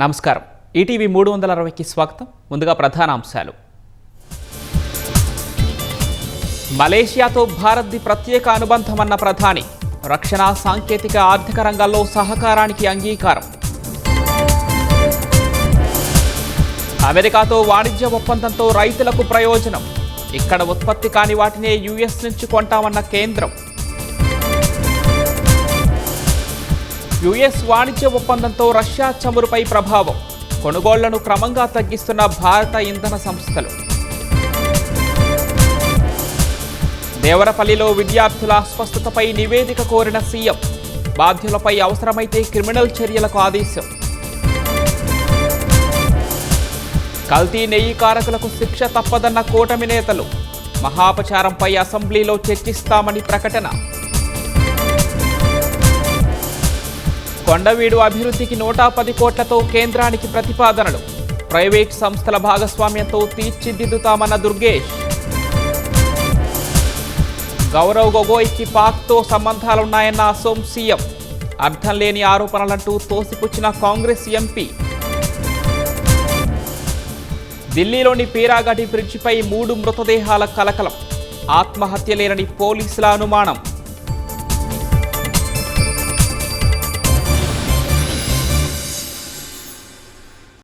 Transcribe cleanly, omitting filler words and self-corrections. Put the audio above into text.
నమస్కారం. ఈటీవీ 360కి స్వాగతం. ముందుగా ప్రధాన అంశాలు. మలేషియాతో భారత్ది ప్రత్యేక అనుబంధమన్న ప్రధాని. రక్షణ, సాంకేతిక, ఆర్థిక రంగాల్లో సహకారానికి అంగీకారం. అమెరికాతో వాణిజ్య ఒప్పందంతో రైతులకు ప్రయోజనం. ఇక్కడ ఉత్పత్తి కాని వాటినే యుఎస్ నుంచి కొంటామన్న కేంద్రం. యుఎస్ వాణిజ్య ఒప్పందంతో రష్యా చమురుపై ప్రభావం. కొనుగోళ్లను క్రమంగా తగ్గిస్తున్న భారత ఇంధన సంస్థలు. దేవరపల్లిలో విద్యార్థుల అస్వస్థతపై నివేదిక కోరిన సీఎం. బాధ్యులపై అవసరమైతే క్రిమినల్ చర్యలకు ఆదేశం. కల్తీ నెయ్యి కారకులకు శిక్ష తప్పదన్న కూటమి నేతలు. మహాపచారంపై అసెంబ్లీలో చర్చిస్తామని ప్రకటన. కొండవీడు అభివృద్ధికి 110 కోట్లతో కేంద్రానికి ప్రతిపాదనలు. ప్రైవేట్ సంస్థల భాగస్వామ్యంతో తీర్చిదిద్దుతామన్న దుర్గేష్. గౌరవ్ గొగోయ్కి పాక్తో సంబంధాలున్నాయన్న అసోం సీఎం. అర్థం లేని ఆరోపణలంటూ తోసిపుచ్చిన కాంగ్రెస్ ఎంపీ. ఢిల్లీలోని పీరాగఢి బ్రిడ్జిపై 3 మృతదేహాల కలకలం. ఆత్మహత్య లేనని పోలీసుల అనుమానం.